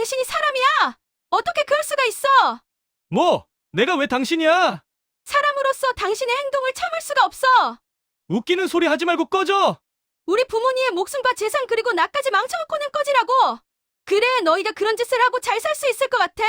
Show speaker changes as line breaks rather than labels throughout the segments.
당신이 사람이야! 어떻게 그럴 수가 있어!
뭐? 내가 왜 당신이야?
사람으로서 당신의 행동을 참을 수가 없어!
웃기는 소리 하지 말고 꺼져!
우리 부모님의 목숨과 재산 그리고 나까지 망쳐놓고는 꺼지라고! 그래, 너희가 그런 짓을 하고 잘 살 수 있을 것 같아!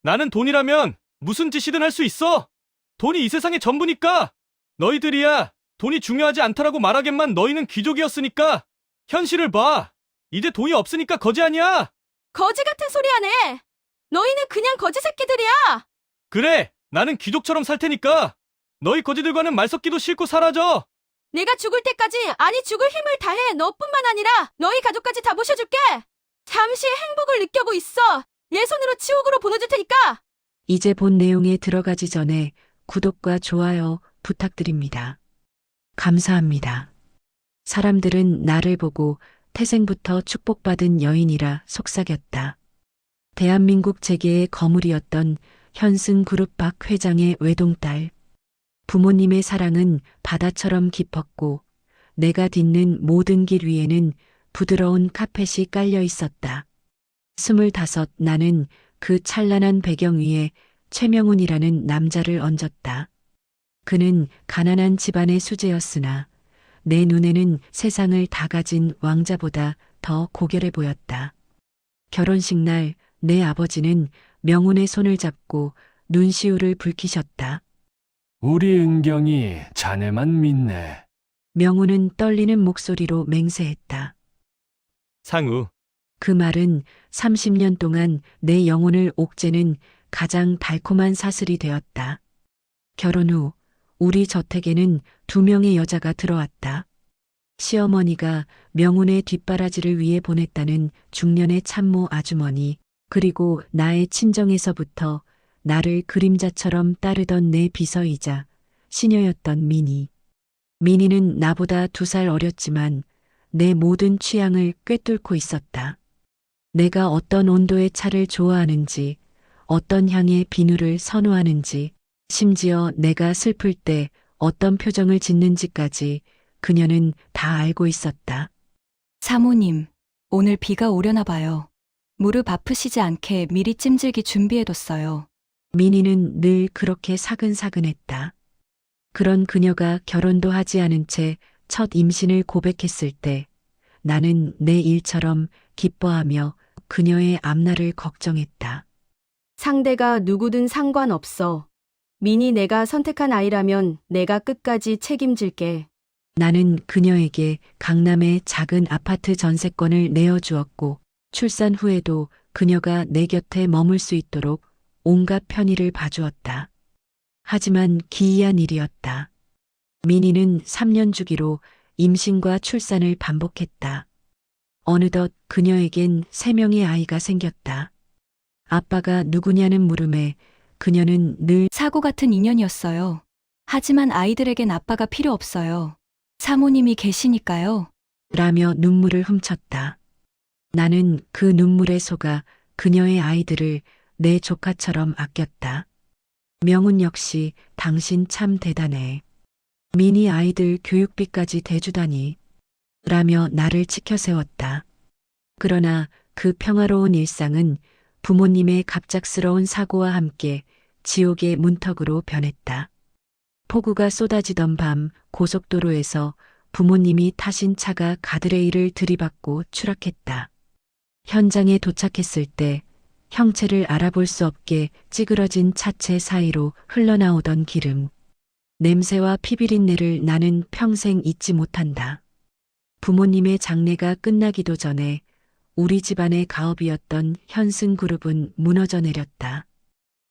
나는 돈이라면 무슨 짓이든 할 수 있어! 돈이 이 세상의 전부니까! 너희들이야 돈이 중요하지 않다라고 말하겠만 너희는 귀족이었으니까! 현실을 봐! 이제 돈이 없으니까 거지 아니야!
거지 같은 소리 하네! 너희는 그냥 거지 새끼들이야!
그래! 나는 귀족처럼 살 테니까! 너희 거지들과는 말 섞기도 싫고 사라져!
내가 죽을 때까지, 아니 죽을 힘을 다해 너뿐만 아니라 너희 가족까지 다 모셔줄게! 잠시 행복을 느껴고 있어! 얘 손으로 지옥으로 보내줄 테니까!
이제 본 내용에 들어가기 전에 구독과 좋아요 부탁드립니다. 감사합니다. 사람들은 나를 보고 태생부터 축복받은 여인이라 속삭였다. 대한민국 재계의 거물이었던 현승그룹 박 회장의 외동딸. 부모님의 사랑은 바다처럼 깊었고 내가 딛는 모든 길 위에는 부드러운 카펫이 깔려 있었다. 25 나는 그 찬란한 배경 위에 최명훈이라는 남자를 얹었다. 그는 가난한 집안의 수제였으나 내 눈에는 세상을 다 가진 왕자보다 더 고결해 보였다. 결혼식 날 내 아버지는 명훈의 손을 잡고 눈시울을 붉히셨다.
우리 은경이 자네만 믿네.
명훈은 떨리는 목소리로 맹세했다.
상우,
그 말은 30년 동안 내 영혼을 옥죄는 가장 달콤한 사슬이 되었다. 결혼 후 우리 저택에는 2명의 여자가 들어왔다. 시어머니가 명훈의 뒷바라지를 위해 보냈다는 중년의 참모 아주머니, 그리고 나의 친정에서부터 나를 그림자처럼 따르던 내 비서이자 시녀였던 미니. 미니는 나보다 2살 어렸지만 내 모든 취향을 꿰뚫고 있었다. 내가 어떤 온도의 차를 좋아하는지, 어떤 향의 비누를 선호하는지, 심지어 내가 슬플 때 어떤 표정을 짓는지까지 그녀는 다 알고 있었다.
사모님, 오늘 비가 오려나 봐요. 무릎 아프시지 않게 미리 찜질기 준비해뒀어요.
미니는 늘 그렇게 사근사근했다. 그런 그녀가 결혼도 하지 않은 채 첫 임신을 고백했을 때 나는 내 일처럼 기뻐하며 그녀의 앞날을 걱정했다.
상대가 누구든 상관없어. 미니 내가 선택한 아이라면 내가 끝까지 책임질게.
나는 그녀에게 강남의 작은 아파트 전세권을 내어주었고 출산 후에도 그녀가 내 곁에 머물 수 있도록 온갖 편의를 봐주었다. 하지만 기이한 일이었다. 미니는 3년 주기로 임신과 출산을 반복했다. 어느덧 그녀에겐 3명의 아이가 생겼다. 아빠가 누구냐는 물음에 그녀는 늘
사고 같은 인연이었어요. 하지만 아이들에겐 아빠가 필요 없어요. 사모님이 계시니까요.
라며 눈물을 훔쳤다. 나는 그 눈물에 속아 그녀의 아이들을 내 조카처럼 아꼈다. 명훈 역시 당신 참 대단해. 미니 아이들 교육비까지 대주다니. 라며 나를 치켜세웠다. 그러나 그 평화로운 일상은 부모님의 갑작스러운 사고와 함께 지옥의 문턱으로 변했다. 폭우가 쏟아지던 밤 고속도로에서 부모님이 타신 차가 가드레일을 들이받고 추락했다. 현장에 도착했을 때 형체를 알아볼 수 없게 찌그러진 차체 사이로 흘러나오던 기름. 냄새와 피비린내를 나는 평생 잊지 못한다. 부모님의 장례가 끝나기도 전에 우리 집안의 가업이었던 현승그룹은 무너져 내렸다.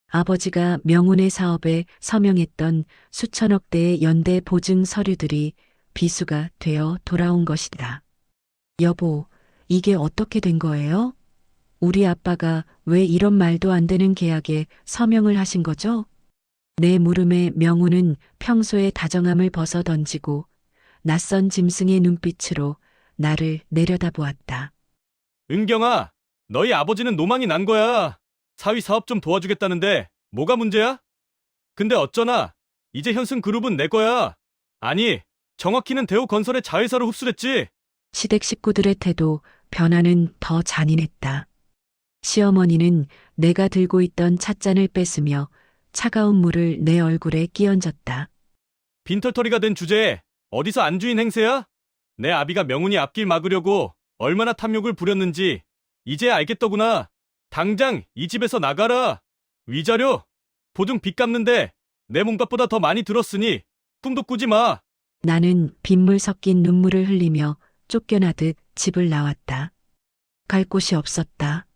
아버지가 명훈의 사업에 서명했던 수천억 대의 연대 보증 서류들이 비수가 되어 돌아온 것이다. 여보, 이게 어떻게 된 거예요? 우리 아빠가 왜 이런 말도 안 되는 계약에 서명을 하신 거죠? 내 물음에 명훈은 평소의 다정함을 벗어 던지고 낯선 짐승의 눈빛으로 나를 내려다보았다.
은경아, 너희 아버지는 노망이 난 거야. 사위 사업 좀 도와주겠다는데 뭐가 문제야? 근데 어쩌나 이제 현승그룹은 내 거야. 아니, 정확히는 대우건설의 자회사로 흡수됐지.
시댁 식구들의 태도 변화는 더 잔인했다. 시어머니는 내가 들고 있던 찻잔을 뺏으며 차가운 물을 내 얼굴에 끼얹었다.
빈털터리가 된 주제에 어디서 안주인 행세야? 내 아비가 명운이 앞길 막으려고 얼마나 탐욕을 부렸는지 이제 알겠더구나. 당장 이 집에서 나가라. 위자료, 보증 빚 갚는데 내 몸값보다 더 많이 들었으니 꿈도 꾸지 마.
나는 빗물 섞인 눈물을 흘리며 쫓겨나듯 집을 나왔다. 갈 곳이 없었다.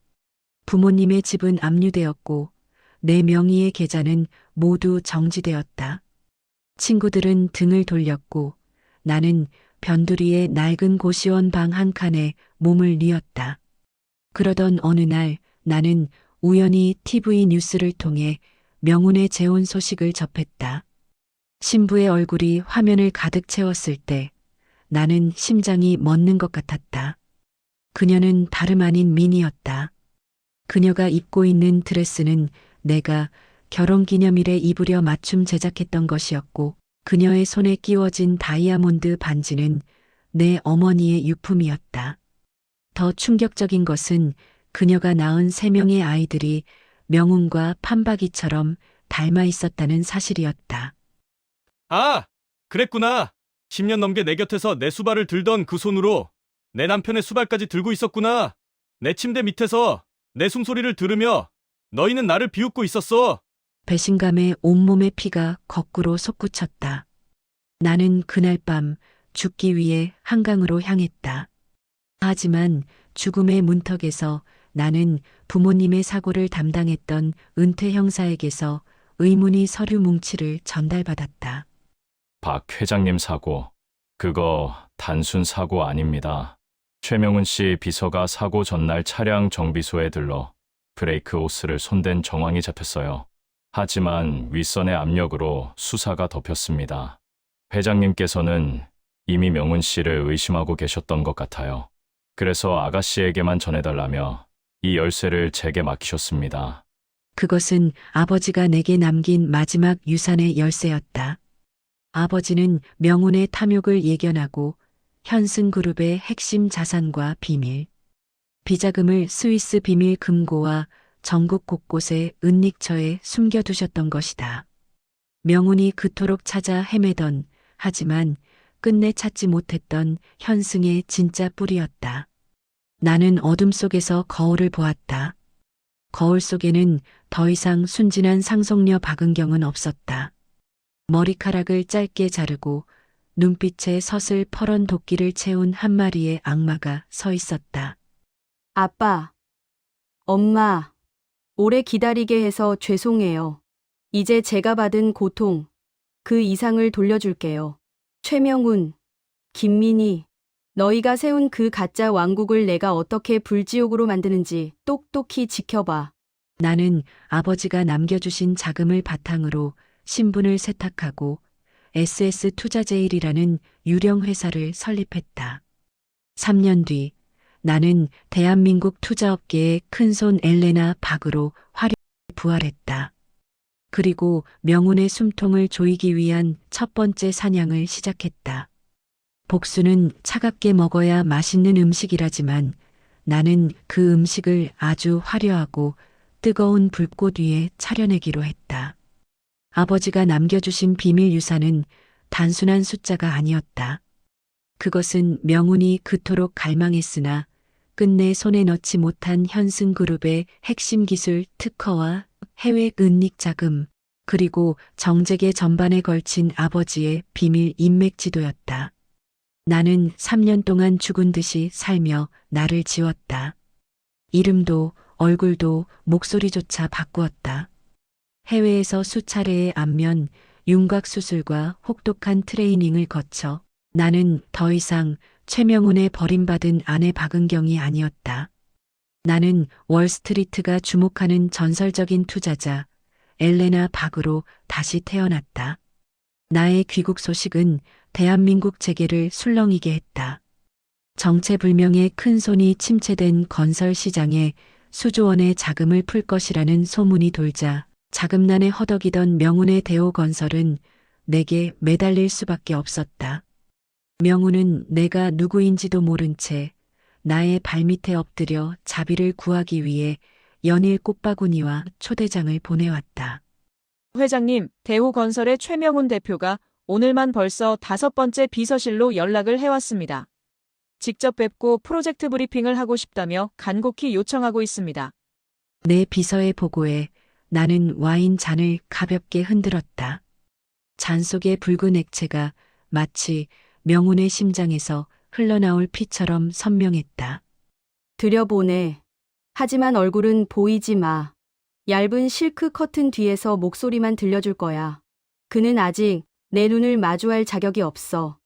부모님의 집은 압류되었고 내 명의의 계좌는 모두 정지되었다. 친구들은 등을 돌렸고 나는 변두리의 낡은 고시원 방 한 칸에 몸을 뉘었다. 그러던 어느 날 나는 우연히 TV 뉴스를 통해 명운의 재혼 소식을 접했다. 신부의 얼굴이 화면을 가득 채웠을 때 나는 심장이 멎는 것 같았다. 그녀는 다름 아닌 민이었다. 그녀가 입고 있는 드레스는 내가 결혼기념일에 입으려 맞춤 제작했던 것이었고 그녀의 손에 끼워진 다이아몬드 반지는 내 어머니의 유품이었다. 더 충격적인 것은 그녀가 낳은 3명의 아이들이 명운과 판박이처럼 닮아 있었다는 사실이었다.
아, 그랬구나. 10년 넘게 내 곁에서 내 수발을 들던 그 손으로 내 남편의 수발까지 들고 있었구나. 내 침대 밑에서 내 숨소리를 들으며 너희는 나를 비웃고 있었어.
배신감에 온몸의 피가 거꾸로 솟구쳤다. 나는 그날 밤 죽기 위해 한강으로 향했다. 하지만 죽음의 문턱에서 나는 부모님의 사고를 담당했던 은퇴 형사에게서 의문의 서류 뭉치를 전달받았다.
박 회장님 사고. 그거 단순 사고 아닙니다. 최명훈 씨 비서가 사고 전날 차량 정비소에 들러 브레이크 호스를 손댄 정황이 잡혔어요. 하지만 윗선의 압력으로 수사가 덮였습니다. 회장님께서는 이미 명훈 씨를 의심하고 계셨던 것 같아요. 그래서 아가씨에게만 전해달라며 이 열쇠를 제게 맡기셨습니다.
그것은 아버지가 내게 남긴 마지막 유산의 열쇠였다. 아버지는 명운의 탐욕을 예견하고 현승그룹의 핵심 자산과 비밀, 비자금을 스위스 비밀 금고와 전국 곳곳에 은닉처에 숨겨두셨던 것이다. 명운이 그토록 찾아 헤매던 하지만 끝내 찾지 못했던 현승의 진짜 뿌리였다. 나는 어둠 속에서 거울을 보았다. 거울 속에는 더 이상 순진한 상속녀 박은경은 없었다. 머리카락을 짧게 자르고 눈빛에 서슬 퍼런 도끼를 채운 한 마리의 악마가 서 있었다.
아빠, 엄마, 오래 기다리게 해서 죄송해요. 이제 제가 받은 고통, 그 이상을 돌려줄게요. 최명훈, 김민희, 너희가 세운 그 가짜 왕국을 내가 어떻게 불지옥으로 만드는지 똑똑히 지켜봐.
나는 아버지가 남겨주신 자금을 바탕으로 신분을 세탁하고 SS투자제일이라는 유령 회사를 설립했다. 3년 뒤 나는 대한민국 투자업계의 큰손 엘레나 박으로 화려하게 부활했다. 그리고 명운의 숨통을 조이기 위한 첫 번째 사냥을 시작했다. 복수는 차갑게 먹어야 맛있는 음식이라지만 나는 그 음식을 아주 화려하고 뜨거운 불꽃 위에 차려내기로 했다. 아버지가 남겨주신 비밀 유산은 단순한 숫자가 아니었다. 그것은 명운이 그토록 갈망했으나 끝내 손에 넣지 못한 현승그룹의 핵심 기술 특허와 해외 은닉 자금, 그리고 정재계 전반에 걸친 아버지의 비밀 인맥 지도였다. 나는 3년 동안 죽은 듯이 살며 나를 지웠다. 이름도 얼굴도 목소리조차 바꾸었다. 해외에서 수차례의 안면, 윤곽 수술과 혹독한 트레이닝을 거쳐 나는 더 이상 최명훈의 버림받은 아내 박은경이 아니었다. 나는 월스트리트가 주목하는 전설적인 투자자 엘레나 박으로 다시 태어났다. 나의 귀국 소식은 대한민국 재계를 술렁이게 했다. 정체불명의 큰 손이 침체된 건설 시장에 수조 원의 자금을 풀 것이라는 소문이 돌자 자금난에 허덕이던 명운의 대호건설은 내게 매달릴 수밖에 없었다. 명운은 내가 누구인지도 모른 채 나의 발밑에 엎드려 자비를 구하기 위해 연일 꽃바구니와 초대장을 보내왔다.
회장님, 대우건설의 최명훈 대표가 오늘만 벌써 5번째 비서실로 연락을 해왔습니다. 직접 뵙고 프로젝트 브리핑을 하고 싶다며 간곡히 요청하고 있습니다.
내 비서의 보고에 나는 와인 잔을 가볍게 흔들었다. 잔 속의 붉은 액체가 마치 명운의 심장에서 흘러나올 피처럼 선명했다.
들여보내. 하지만 얼굴은 보이지 마. 얇은 실크 커튼 뒤에서 목소리만 들려줄 거야. 그는 아직 내 눈을 마주할 자격이 없어.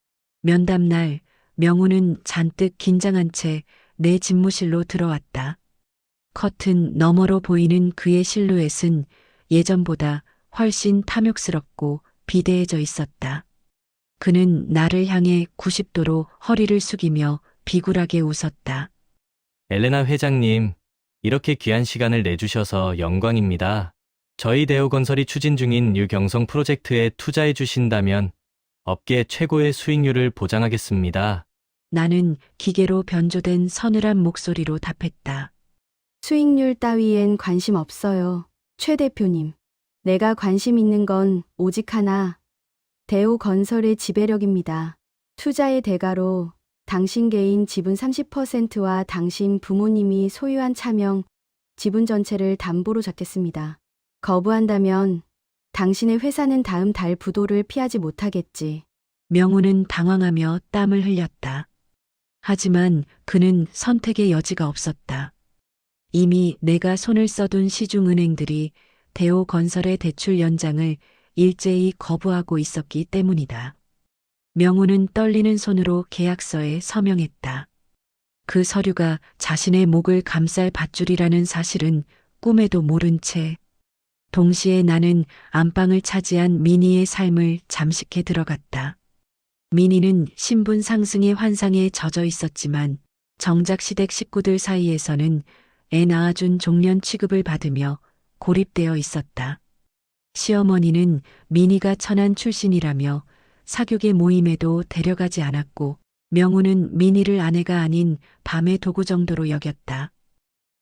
면담날 명우는 잔뜩 긴장한 채 내 집무실로 들어왔다. 커튼 너머로 보이는 그의 실루엣은 예전보다 훨씬 탐욕스럽고 비대해져 있었다. 그는 나를 향해 90도로 허리를 숙이며 비굴하게 웃었다.
엘레나 회장님, 이렇게 귀한 시간을 내주셔서 영광입니다. 저희 대우건설이 추진 중인 유경성 프로젝트에 투자해 주신다면 업계 최고의 수익률을 보장하겠습니다.
나는 기계로 변조된 서늘한 목소리로 답했다.
수익률 따위엔 관심 없어요. 최 대표님. 내가 관심 있는 건 오직 하나. 대우건설의 지배력입니다. 투자의 대가로 당신 개인 지분 30%와 당신 부모님이 소유한 차명, 지분 전체를 담보로 잡겠습니다. 거부한다면 당신의 회사는 다음 달 부도를 피하지 못하겠지.
명우는 당황하며 땀을 흘렸다. 하지만 그는 선택의 여지가 없었다. 이미 내가 손을 써둔 시중은행들이 대우건설의 대출 연장을 일제히 거부하고 있었기 때문이다. 명우는 떨리는 손으로 계약서에 서명했다. 그 서류가 자신의 목을 감쌀 밧줄이라는 사실은 꿈에도 모른 채 동시에 나는 안방을 차지한 미니의 삶을 잠식해 들어갔다. 미니는 신분 상승의 환상에 젖어 있었지만 정작 시댁 식구들 사이에서는 애 낳아준 종년 취급을 받으며 고립되어 있었다. 시어머니는 미니가 천안 출신이라며 사교계 모임에도 데려가지 않았고 명우는 미니를 아내가 아닌 밤의 도구 정도로 여겼다.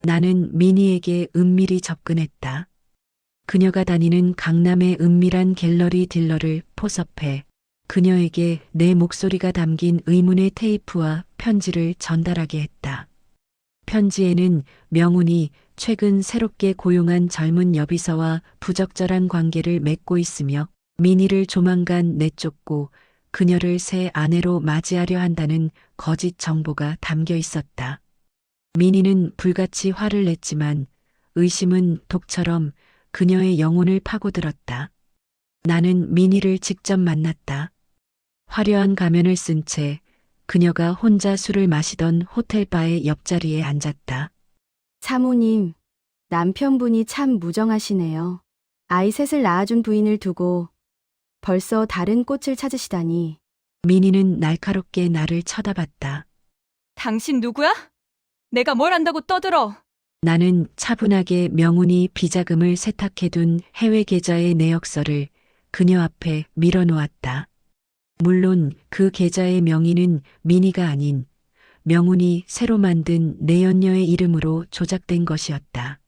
나는 미니에게 은밀히 접근했다. 그녀가 다니는 강남의 은밀한 갤러리 딜러를 포섭해 그녀에게 내 목소리가 담긴 의문의 테이프와 편지를 전달하게 했다. 편지에는 명운이 최근 새롭게 고용한 젊은 여비서와 부적절한 관계를 맺고 있으며 미니를 조만간 내쫓고 그녀를 새 아내로 맞이하려 한다는 거짓 정보가 담겨 있었다. 미니는 불같이 화를 냈지만 의심은 독처럼 그녀의 영혼을 파고들었다. 나는 미니를 직접 만났다. 화려한 가면을 쓴 채 그녀가 혼자 술을 마시던 호텔바의 옆자리에 앉았다.
사모님, 남편분이 참 무정하시네요. 아이 셋을 낳아준 부인을 두고 벌써 다른 꽃을 찾으시다니.
미니는 날카롭게 나를 쳐다봤다.
당신 누구야? 내가 뭘 안다고 떠들어.
나는 차분하게 명운이 비자금을 세탁해둔 해외 계좌의 내역서를 그녀 앞에 밀어놓았다. 물론 그 계좌의 명의는 미니가 아닌 명운이 새로 만든 내연녀의 이름으로 조작된 것이었다.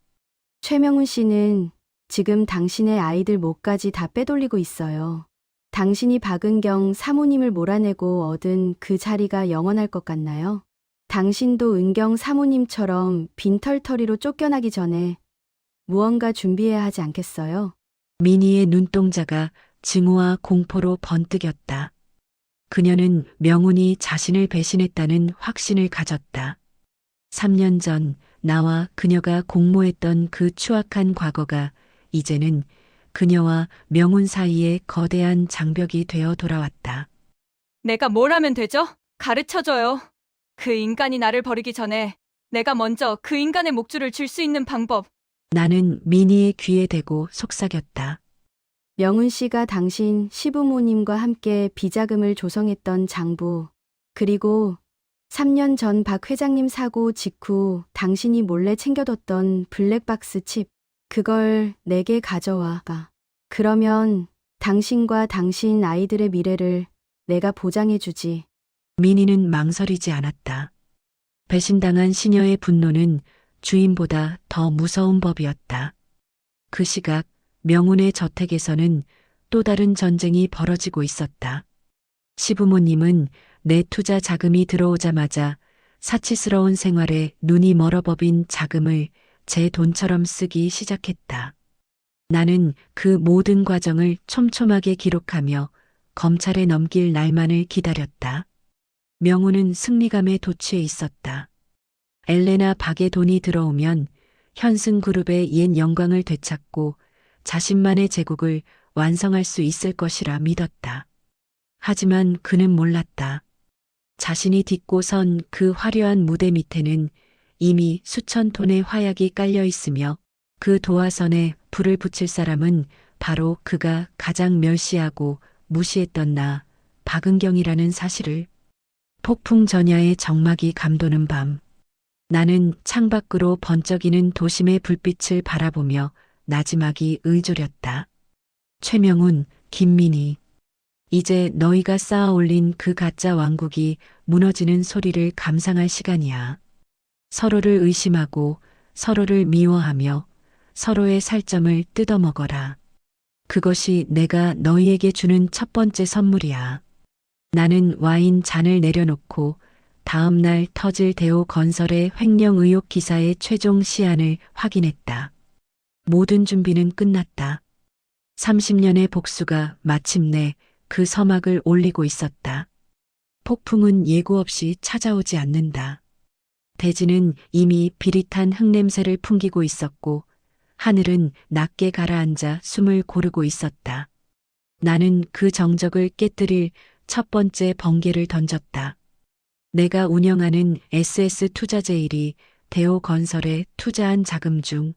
최명훈 씨는 지금 당신의 아이들 몫까지 다 빼돌리고 있어요. 당신이 박은경 사모님을 몰아내고 얻은 그 자리가 영원할 것 같나요? 당신도 은경 사모님처럼 빈털터리로 쫓겨나기 전에 무언가 준비해야 하지 않겠어요?
미니의 눈동자가 증오와 공포로 번뜩였다. 그녀는 명운이 자신을 배신했다는 확신을 가졌다. 3년 전 나와 그녀가 공모했던 그 추악한 과거가 이제는 그녀와 명운 사이에 거대한 장벽이 되어 돌아왔다.
내가 뭘 하면 되죠? 가르쳐줘요. 그 인간이 나를 버리기 전에 내가 먼저 그 인간의 목줄을 줄 수 있는 방법.
나는 미니의 귀에 대고 속삭였다.
명훈 씨가 당신 시부모님과 함께 비자금을 조성했던 장부, 그리고 3년 전 박 회장님 사고 직후 당신이 몰래 챙겨뒀던 블랙박스 칩, 그걸 내게 가져와가. 그러면 당신과 당신 아이들의 미래를 내가 보장해주지.
미니는 망설이지 않았다. 배신당한 시녀의 분노는 주인보다 더 무서운 법이었다. 그 시각 명운의 저택에서는 또 다른 전쟁이 벌어지고 있었다. 시부모님은 내 투자 자금이 들어오자마자 사치스러운 생활에 눈이 멀어버린 자금을 제 돈처럼 쓰기 시작했다. 나는 그 모든 과정을 촘촘하게 기록하며 검찰에 넘길 날만을 기다렸다. 명우는 승리감에 도취해 있었다. 엘레나 박의 돈이 들어오면 현승그룹의 옛 영광을 되찾고 자신만의 제국을 완성할 수 있을 것이라 믿었다. 하지만 그는 몰랐다. 자신이 딛고 선 그 화려한 무대 밑에는 이미 수천 톤의 화약이 깔려 있으며 그 도화선에 불을 붙일 사람은 바로 그가 가장 멸시하고 무시했던 나, 박은경이라는 사실을. 폭풍 전야의 정막이 감도는 밤. 나는 창밖으로 번쩍이는 도심의 불빛을 바라보며 나지막이 의졸였다. 최명훈, 김민희. 이제 너희가 쌓아 올린 그 가짜 왕국이 무너지는 소리를 감상할 시간이야. 서로를 의심하고 서로를 미워하며 서로의 살점을 뜯어먹어라. 그것이 내가 너희에게 주는 첫 번째 선물이야. 나는 와인 잔을 내려놓고 다음 날 터질 대우 건설의 횡령 의혹 기사의 최종 시안을 확인했다. 모든 준비는 끝났다. 30년의 복수가 마침내 그 서막을 올리고 있었다. 폭풍은 예고 없이 찾아오지 않는다. 대지는 이미 비릿한 흙냄새를 풍기고 있었고 하늘은 낮게 가라앉아 숨을 고르고 있었다. 나는 그 정적을 깨뜨릴 첫 번째 번개를 던졌다. 내가 운영하는 SS투자제일이 대우건설에 투자한 자금 중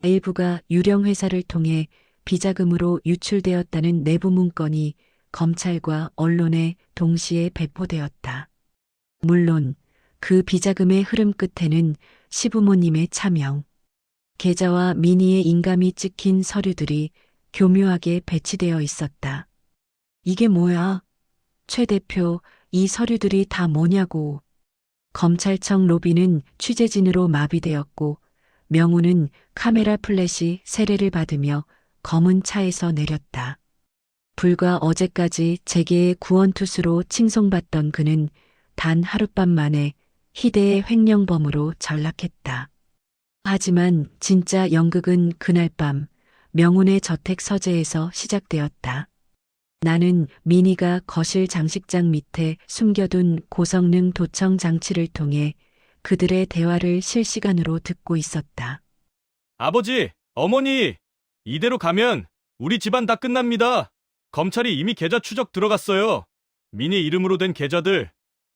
일부가 유령회사를 통해 비자금으로 유출되었다는 내부 문건이 검찰과 언론에 동시에 배포되었다. 물론 그 비자금의 흐름 끝에는 시부모님의 차명, 계좌와 민희의 인감이 찍힌 서류들이 교묘하게 배치되어 있었다. 이게 뭐야? 최 대표, 이 서류들이 다 뭐냐고. 검찰청 로비는 취재진으로 마비되었고 명우는 카메라 플래시 세례를 받으며 검은 차에서 내렸다. 불과 어제까지 재계의 구원투수로 칭송받던 그는 단 하룻밤 만에 희대의 횡령범으로 전락했다. 하지만 진짜 연극은 그날 밤 명운의 저택 서재에서 시작되었다. 나는 민희가 거실 장식장 밑에 숨겨둔 고성능 도청 장치를 통해 그들의 대화를 실시간으로 듣고 있었다.
아버지, 어머니, 이대로 가면 우리 집안 다 끝납니다. 검찰이 이미 계좌 추적 들어갔어요. 민희 이름으로 된 계좌들,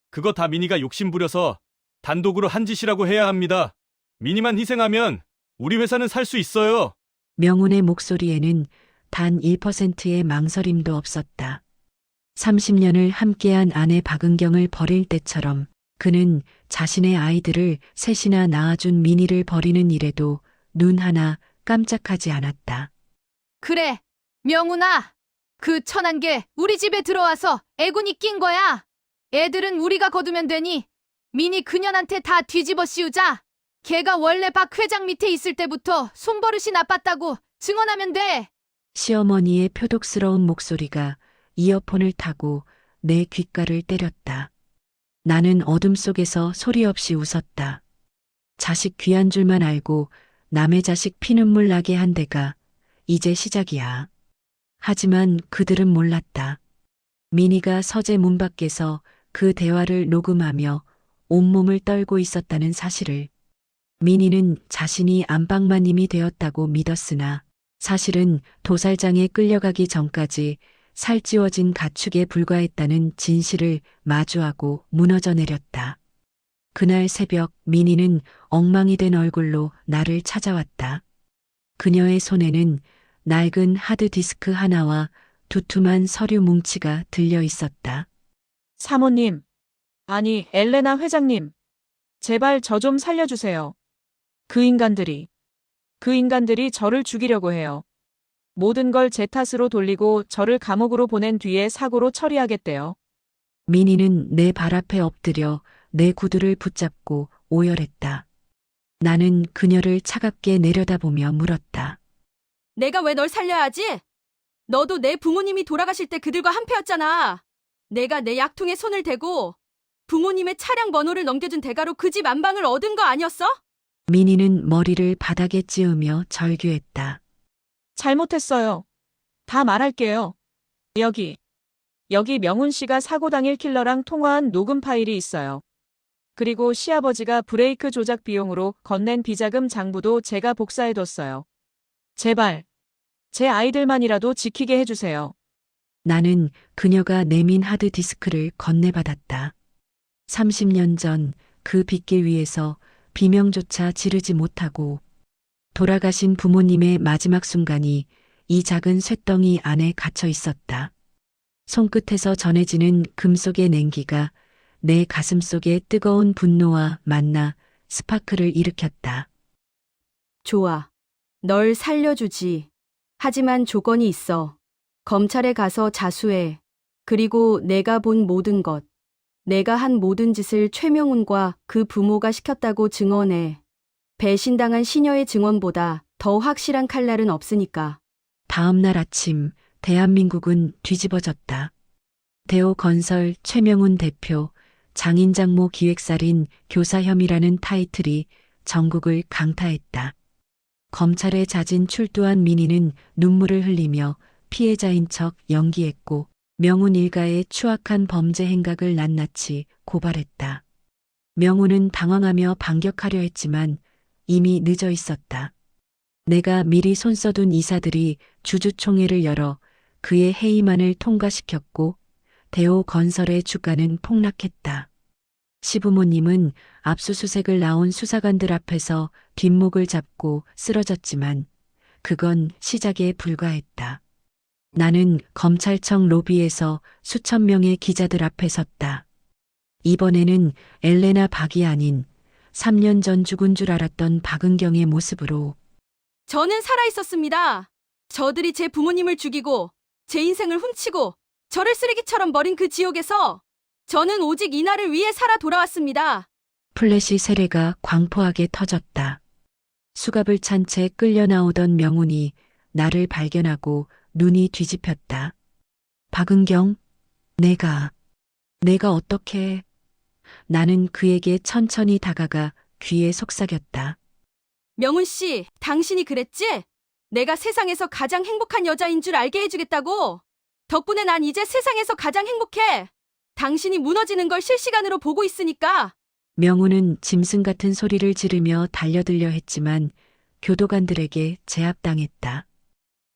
그거 다 민희가 욕심부려서 단독으로 한 짓이라고 해야 합니다. 민희만 희생하면 우리 회사는 살 수 있어요.
명운의 목소리에는 단 1%의 망설임도 없었다. 30년을 함께한 아내 박은경을 버릴 때처럼 그는 자신의 아이들을 셋이나 낳아준 민희를 버리는 일에도 눈 하나 깜짝하지 않았다.
그래, 명훈아. 그 천한 개 우리 집에 들어와서 애군이 낀 거야. 애들은 우리가 거두면 되니 민희 그년한테 다 뒤집어 씌우자. 걔가 원래 박 회장 밑에 있을 때부터 손버릇이 나빴다고 증언하면 돼.
시어머니의 표독스러운 목소리가 이어폰을 타고 내 귓가를 때렸다. 나는 어둠 속에서 소리 없이 웃었다. 자식 귀한 줄만 알고 남의 자식 피눈물 나게 한 데가 이제 시작이야. 하지만 그들은 몰랐다. 민희가 서재 문 밖에서 그 대화를 녹음하며 온몸을 떨고 있었다는 사실을. 민희는 자신이 안방마님이 되었다고 믿었으나 사실은 도살장에 끌려가기 전까지 살찌워진 가축에 불과했다는 진실을 마주하고 무너져 내렸다. 그날 새벽 민희는 엉망이 된 얼굴로 나를 찾아왔다. 그녀의 손에는 낡은 하드디스크 하나와 두툼한 서류 뭉치가 들려 있었다.
사모님. 아니, 엘레나 회장님. 제발 저 좀 살려주세요. 그 인간들이 저를 죽이려고 해요. 모든 걸 제 탓으로 돌리고 저를 감옥으로 보낸 뒤에 사고로 처리하겠대요.
민희는 내 발 앞에 엎드려 내 구두를 붙잡고 오열했다. 나는 그녀를 차갑게 내려다보며 물었다.
내가 왜 널 살려야 하지? 너도 내 부모님이 돌아가실 때 그들과 한패였잖아. 내가 내 약통에 손을 대고 부모님의 차량 번호를 넘겨준 대가로 그 집 안방을 얻은 거 아니었어?
민희는 머리를 바닥에 찌으며 절규했다.
잘못했어요. 다 말할게요. 여기 명훈 씨가 사고 당일 킬러랑 통화한 녹음 파일이 있어요. 그리고 시아버지가 브레이크 조작 비용으로 건넨 비자금 장부도 제가 복사해뒀어요. 제발, 제 아이들만이라도 지키게 해주세요.
나는 그녀가 내민 하드디스크를 건네받았다. 30년 전 그 빗길 위에서 비명조차 지르지 못하고 돌아가신 부모님의 마지막 순간이 이 작은 쇳덩이 안에 갇혀 있었다. 손끝에서 전해지는 금속의 냉기가 내 가슴 속에 뜨거운 분노와 만나 스파크를 일으켰다.
좋아. 널 살려주지. 하지만 조건이 있어. 검찰에 가서 자수해. 그리고 내가 본 모든 것. 내가 한 모든 짓을 최명훈과 그 부모가 시켰다고 증언해. 배신당한 시녀의 증언보다 더 확실한 칼날은 없으니까.
다음 날 아침 대한민국은 뒤집어졌다. 대호건설 최명훈 대표, 장인장모 기획살인 교사 혐의라는 타이틀이 전국을 강타했다. 검찰에 자진 출두한 민희는 눈물을 흘리며 피해자인 척 연기했고 명훈 일가의 추악한 범죄 행각을 낱낱이 고발했다. 명훈은 당황하며 반격하려 했지만 이미 늦어 있었다. 내가 미리 손써둔 이사들이 주주총회를 열어 그의 해임안을 통과시켰고 대호건설의 주가는 폭락했다. 시부모님은 압수수색을 나온 수사관들 앞에서 뒷목을 잡고 쓰러졌지만 그건 시작에 불과했다. 나는 검찰청 로비에서 수천 명의 기자들 앞에 섰다. 이번에는 엘레나 박이 아닌 3년 전 죽은 줄 알았던 박은경의 모습으로
저는 살아있었습니다. 저들이 제 부모님을 죽이고 제 인생을 훔치고 저를 쓰레기처럼 버린 그 지옥에서 저는 오직 이날을 위해 살아 돌아왔습니다.
플래시 세례가 광포하게 터졌다. 수갑을 찬 채 끌려 나오던 명훈이 나를 발견하고 눈이 뒤집혔다. 박은경, 내가 어떻게... 나는 그에게 천천히 다가가 귀에 속삭였다.
명훈 씨, 당신이 그랬지? 내가 세상에서 가장 행복한 여자인 줄 알게 해주겠다고. 덕분에 난 이제 세상에서 가장 행복해. 당신이 무너지는 걸 실시간으로 보고 있으니까.
명훈은 짐승 같은 소리를 지르며 달려들려 했지만 교도관들에게 제압당했다.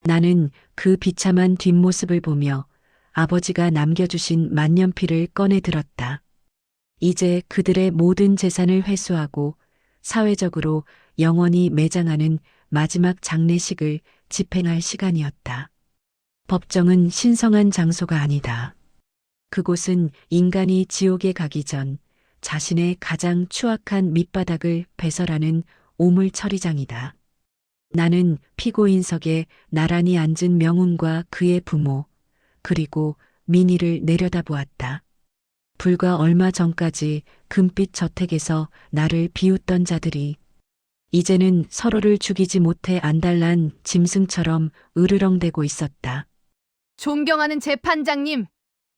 나는 그 비참한 뒷모습을 보며 아버지가 남겨주신 만년필을 꺼내 들었다. 이제 그들의 모든 재산을 회수하고 사회적으로 영원히 매장하는 마지막 장례식을 집행할 시간이었다. 법정은 신성한 장소가 아니다. 그곳은 인간이 지옥에 가기 전 자신의 가장 추악한 밑바닥을 배설하는 오물 처리장이다. 나는 피고인석에 나란히 앉은 명훈과 그의 부모, 그리고 민희를 내려다보았다. 불과 얼마 전까지 금빛 저택에서 나를 비웃던 자들이 이제는 서로를 죽이지 못해 안달난 짐승처럼 으르렁대고 있었다.
존경하는 재판장님,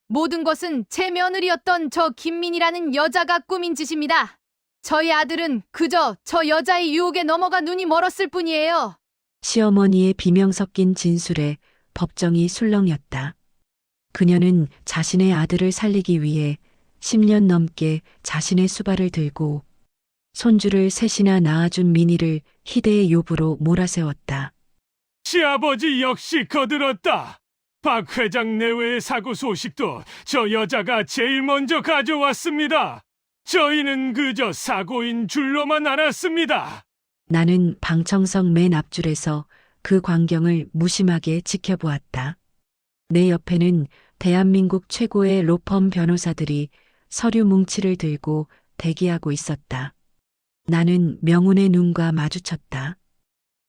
모든 것은 제 며느리였던 저 김민희라는 여자가 꾸민 짓입니다. 저희 아들은 그저 저 여자의 유혹에 넘어가 눈이 멀었을 뿐이에요.
시어머니의 비명 섞인 진술에 법정이 술렁였다. 그녀는 자신의 아들을 살리기 위해 10년 넘게 자신의 수발을 들고 손주를 셋이나 낳아준 민희를 희대의 요부로 몰아세웠다.
시아버지 역시 거들었다. 박 회장 내외의 사고 소식도 저 여자가 제일 먼저 가져왔습니다. 저희는 그저 사고인 줄로만 알았습니다.
나는 방청석 맨 앞줄에서 그 광경을 무심하게 지켜보았다. 내 옆에는 대한민국 최고의 로펌 변호사들이 서류 뭉치를 들고 대기하고 있었다. 나는 명훈의 눈과 마주쳤다.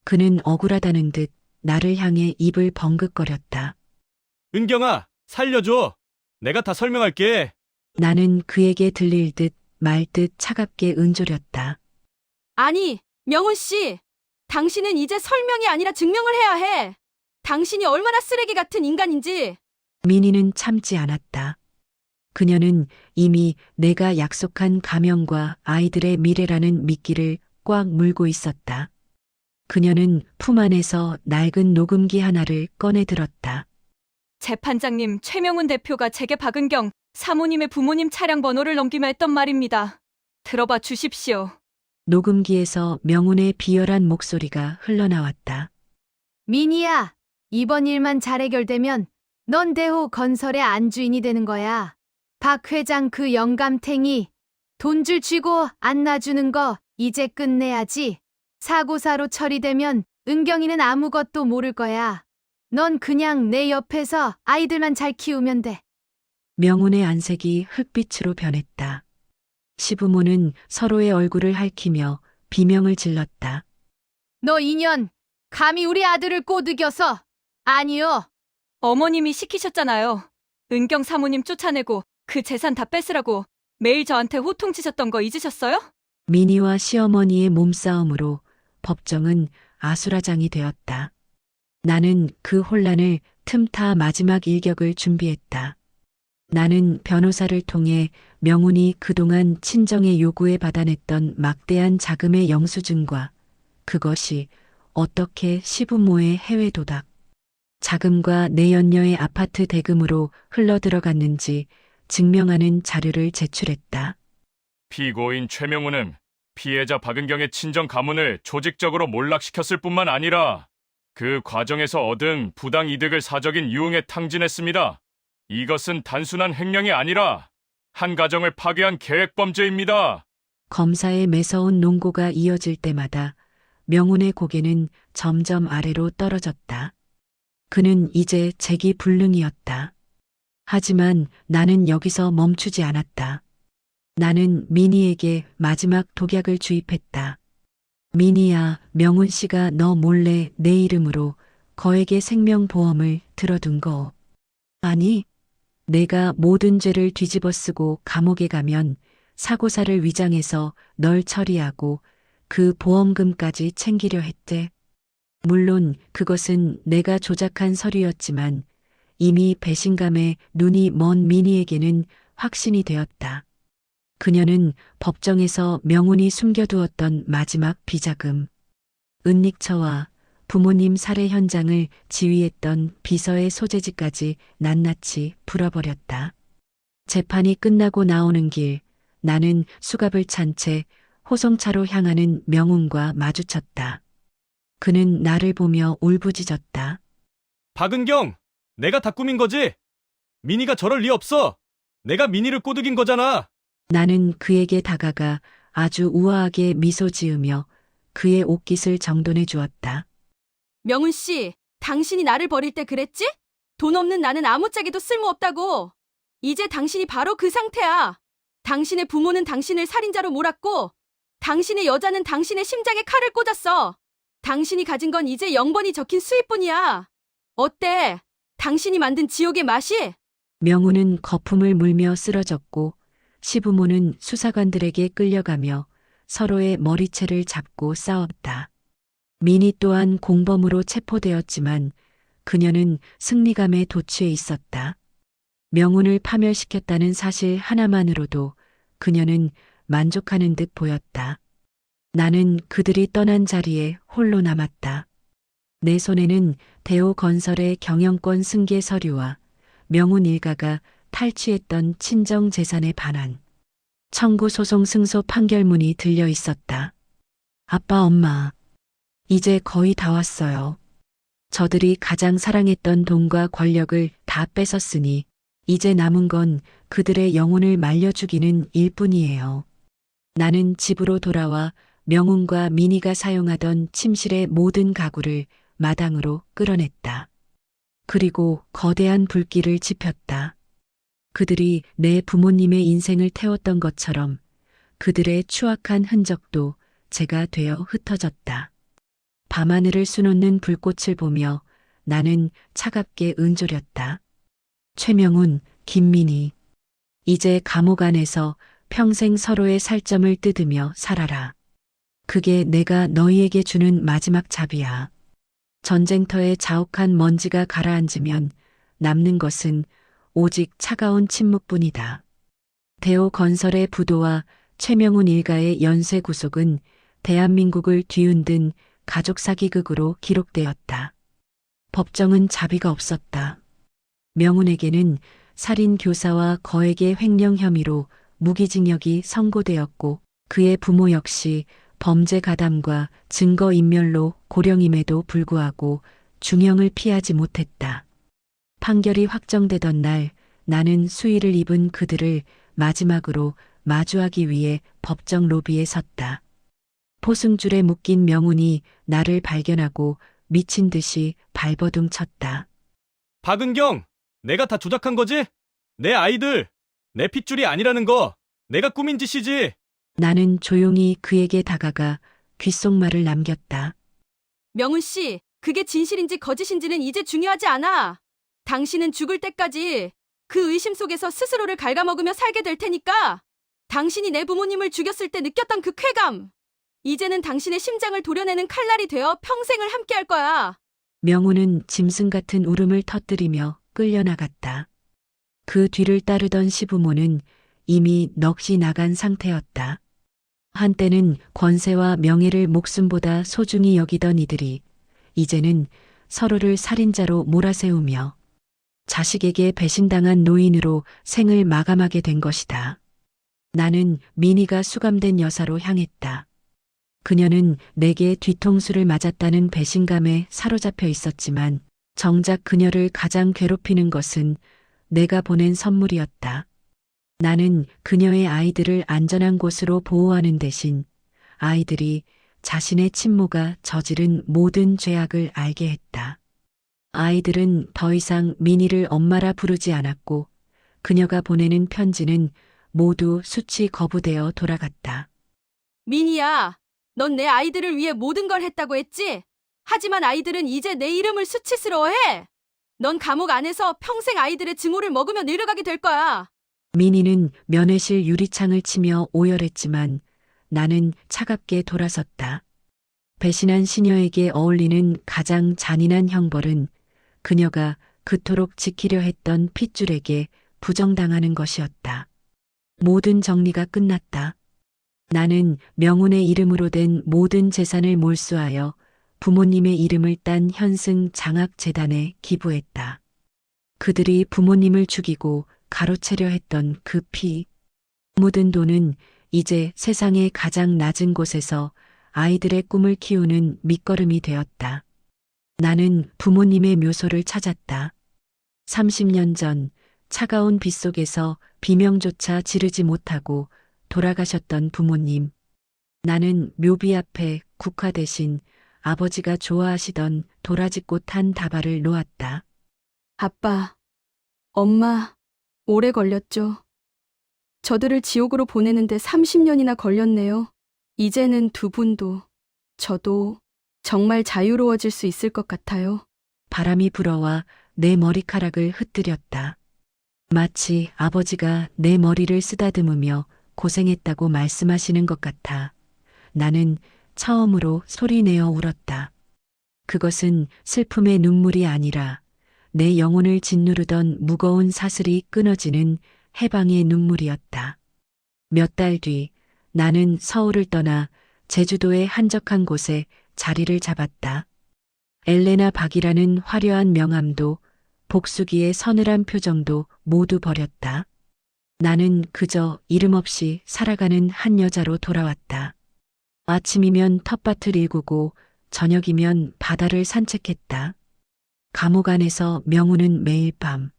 그는 억울하다는 듯 나를 향해 입을 벙긋거렸다.
은경아, 살려줘. 내가 다 설명할게.
나는 그에게 들릴 듯 말 듯 차갑게 응조렸다.
아니, 명훈 씨, 당신은 이제 설명이 아니라 증명을 해야 해. 당신이 얼마나 쓰레기 같은 인간인지.
민희는 참지 않았다. 그녀는 이미 내가 약속한 가명과 아이들의 미래라는 미끼를 꽉 물고 있었다. 그녀는 품 안에서 낡은 녹음기 하나를 꺼내 들었다.
재판장님, 최명훈 대표가 제게 박은경 사모님의 부모님 차량 번호를 넘기며 했던 말입니다. 들어봐 주십시오.
녹음기에서 명훈의 비열한 목소리가 흘러나왔다.
민희야, 이번 일만 잘 해결되면 넌 대호 건설의 안주인이 되는 거야. 박 회장 그 영감탱이 돈 줄 쥐고 안 놔주는 거 이제 끝내야지. 사고사로 처리되면 은경이는 아무것도 모를 거야. 넌 그냥 내 옆에서 아이들만 잘 키우면 돼.
명훈의 안색이 흑빛으로 변했다. 시부모는 서로의 얼굴을 핥히며 비명을 질렀다.
너 인연, 감히 우리 아들을 꼬드겨서. 아니요.
어머님이 시키셨잖아요. 은경 사모님 쫓아내고 그 재산 다 뺏으라고 매일 저한테 호통치셨던 거 잊으셨어요?
민희와 시어머니의 몸싸움으로 법정은 아수라장이 되었다. 나는 그 혼란을 틈타 마지막 일격을 준비했다. 나는 변호사를 통해 명훈이 그동안 친정의 요구에 받아냈던 막대한 자금의 영수증과 그것이 어떻게 시부모의 해외 도박, 자금과 내연녀의 아파트 대금으로 흘러들어갔는지 증명하는 자료를 제출했다.
피고인 최명훈은 피해자 박은경의 친정 가문을 조직적으로 몰락시켰을 뿐만 아니라 그 과정에서 얻은 부당 이득을 사적인 유흥에 탕진했습니다. 이것은 단순한 횡령이 아니라 한 가정을 파괴한 계획범죄입니다.
검사의 매서운 논고가 이어질 때마다 명훈의 고개는 점점 아래로 떨어졌다. 그는 이제 재기불능이었다. 하지만 나는 여기서 멈추지 않았다. 나는 민희에게 마지막 독약을 주입했다. 민희야, 명훈 씨가 너 몰래 내 이름으로 거액의 생명보험을 들어둔 거. 아니, 내가 모든 죄를 뒤집어 쓰고 감옥에 가면 사고사를 위장해서 널 처리하고 그 보험금까지 챙기려 했대. 물론 그것은 내가 조작한 서류였지만 이미 배신감에 눈이 먼 민희에게는 확신이 되었다. 그녀는 법정에서 명훈이 숨겨두었던 마지막 비자금, 은닉처와 부모님 살해 현장을 지휘했던 비서의 소재지까지 낱낱이 풀어버렸다. 재판이 끝나고 나오는 길, 나는 수갑을 찬 채 호송차로 향하는 명훈과 마주쳤다. 그는 나를 보며 울부짖었다.
박은경, 내가 다 꾸민 거지? 민희가 저럴 리 없어. 내가 민희를 꼬드긴 거잖아.
나는 그에게 다가가 아주 우아하게 미소 지으며 그의 옷깃을 정돈해 주었다.
명훈 씨, 당신이 나를 버릴 때 그랬지? 돈 없는 나는 아무짝에도 쓸모없다고. 이제 당신이 바로 그 상태야. 당신의 부모는 당신을 살인자로 몰았고, 당신의 여자는 당신의 심장에 칼을 꽂았어. 당신이 가진 건 이제 0번이 적힌 수입뿐이야. 어때? 당신이 만든 지옥의 맛이?
명훈은 거품을 물며 쓰러졌고 시부모는 수사관들에게 끌려가며 서로의 머리채를 잡고 싸웠다. 민희 또한 공범으로 체포되었지만 그녀는 승리감에 도취해 있었다. 명훈을 파멸시켰다는 사실 하나만으로도 그녀는 만족하는 듯 보였다. 나는 그들이 떠난 자리에 홀로 남았다. 내 손에는 대호건설의 경영권 승계 서류와 명훈 일가가 탈취했던 친정 재산의 반환, 청구 소송 승소 판결문이 들려 있었다. 아빠, 엄마, 이제 거의 다 왔어요. 저들이 가장 사랑했던 돈과 권력을 다 뺏었으니 이제 남은 건 그들의 영혼을 말려 죽이는 일뿐이에요. 나는 집으로 돌아와 명훈과 민희가 사용하던 침실의 모든 가구를 마당으로 끌어냈다. 그리고 거대한 불길을 지폈다. 그들이 내 부모님의 인생을 태웠던 것처럼 그들의 추악한 흔적도 제가 되어 흩어졌다. 밤하늘을 수놓는 불꽃을 보며 나는 차갑게 은조렸다. 최명훈, 김민희, 이제 감옥 안에서 평생 서로의 살점을 뜯으며 살아라. 그게 내가 너희에게 주는 마지막 잡이야. 전쟁터에 자욱한 먼지가 가라앉으면 남는 것은 오직 차가운 침묵뿐이다. 대우건설의 부도와 최명훈 일가의 연쇄 구속은 대한민국을 뒤흔든 가족 사기극으로 기록되었다. 법정은 자비가 없었다. 명훈에게는 살인 교사와 거액의 횡령 혐의로 무기징역이 선고되었고 그의 부모 역시 범죄 가담과 증거 인멸로 고령임에도 불구하고 중형을 피하지 못했다. 판결이 확정되던 날 나는 수의를 입은 그들을 마지막으로 마주하기 위해 법정 로비에 섰다. 포승줄에 묶인 명훈이 나를 발견하고 미친 듯이 발버둥 쳤다.
박은경, 내가 다 조작한 거지? 내 아이들, 내 핏줄이 아니라는 거 내가 꾸민 짓이지.
나는 조용히 그에게 다가가 귓속말을 남겼다.
명훈 씨, 그게 진실인지 거짓인지는 이제 중요하지 않아. 당신은 죽을 때까지 그 의심 속에서 스스로를 갉아먹으며 살게 될 테니까. 당신이 내 부모님을 죽였을 때 느꼈던 그 쾌감. 이제는 당신의 심장을 도려내는 칼날이 되어 평생을 함께할 거야.
명훈은 짐승 같은 울음을 터뜨리며 끌려나갔다. 그 뒤를 따르던 시부모는 이미 넋이 나간 상태였다. 한때는 권세와 명예를 목숨보다 소중히 여기던 이들이 이제는 서로를 살인자로 몰아세우며 자식에게 배신당한 노인으로 생을 마감하게 된 것이다. 나는 민희가 수감된 여사로 향했다. 그녀는 내게 뒤통수를 맞았다는 배신감에 사로잡혀 있었지만 정작 그녀를 가장 괴롭히는 것은 내가 보낸 선물이었다. 나는 그녀의 아이들을 안전한 곳으로 보호하는 대신 아이들이 자신의 친모가 저지른 모든 죄악을 알게 했다. 아이들은 더 이상 민희를 엄마라 부르지 않았고 그녀가 보내는 편지는 모두 수치 거부되어 돌아갔다.
민희야, 넌 내 아이들을 위해 모든 걸 했다고 했지? 하지만 아이들은 이제 내 이름을 수치스러워해. 넌 감옥 안에서 평생 아이들의 증오를 먹으며 늙어가게 될 거야.
민희는 면회실 유리창을 치며 오열했지만 나는 차갑게 돌아섰다. 배신한 시녀에게 어울리는 가장 잔인한 형벌은 그녀가 그토록 지키려 했던 핏줄에게 부정당하는 것이었다. 모든 정리가 끝났다. 나는 명훈의 이름으로 된 모든 재산을 몰수하여 부모님의 이름을 딴 현승 장학재단에 기부했다. 그들이 부모님을 죽이고 가로채려 했던 그 피 묻은 돈은 이제 세상의 가장 낮은 곳에서 아이들의 꿈을 키우는 밑거름이 되었다. 나는 부모님의 묘소를 찾았다. 30년 전 차가운 빗속에서 비명조차 지르지 못하고 돌아가셨던 부모님. 나는 묘비 앞에 국화 대신 아버지가 좋아하시던 도라지꽃 한 다발을 놓았다.
아빠, 엄마, 오래 걸렸죠. 저들을 지옥으로 보내는데 30년이나 걸렸네요. 이제는 두 분도, 저도 정말 자유로워질 수 있을 것 같아요.
바람이 불어와 내 머리카락을 흩뜨렸다. 마치 아버지가 내 머리를 쓰다듬으며 고생했다고 말씀하시는 것 같아. 나는 처음으로 소리내어 울었다. 그것은 슬픔의 눈물이 아니라 내 영혼을 짓누르던 무거운 사슬이 끊어지는 해방의 눈물이었다. 몇 달 뒤 나는 서울을 떠나 제주도의 한적한 곳에 자리를 잡았다. 엘레나 박이라는 화려한 명함도 복수기의 서늘한 표정도 모두 버렸다. 나는 그저 이름 없이 살아가는 한 여자로 돌아왔다. 아침이면 텃밭을 일구고 저녁이면 바다를 산책했다. 감옥 안에서 명훈은 매일 밤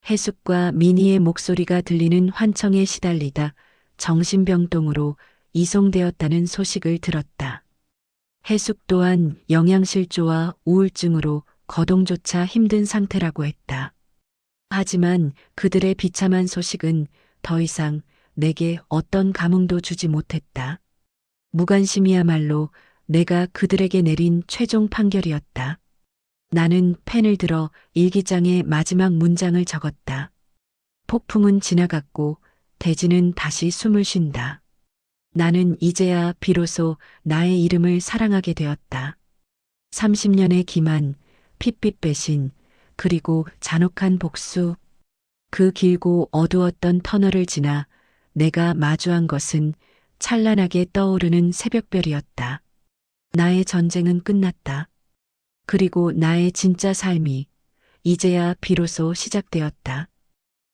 해숙과 민희의 목소리가 들리는 환청에 시달리다 정신병동으로 이송되었다는 소식을 들었다. 해숙 또한 영양실조와 우울증으로 거동조차 힘든 상태라고 했다. 하지만 그들의 비참한 소식은 더 이상 내게 어떤 감흥도 주지 못했다. 무관심이야말로 내가 그들에게 내린 최종 판결이었다. 나는 펜을 들어 일기장의 마지막 문장을 적었다. 폭풍은 지나갔고 대지는 다시 숨을 쉰다. 나는 이제야 비로소 나의 이름을 사랑하게 되었다. 30년의 기만, 핏빛 배신, 그리고 잔혹한 복수. 그 길고 어두웠던 터널을 지나 내가 마주한 것은 찬란하게 떠오르는 새벽별이었다. 나의 전쟁은 끝났다. 그리고 나의 진짜 삶이 이제야 비로소 시작되었다.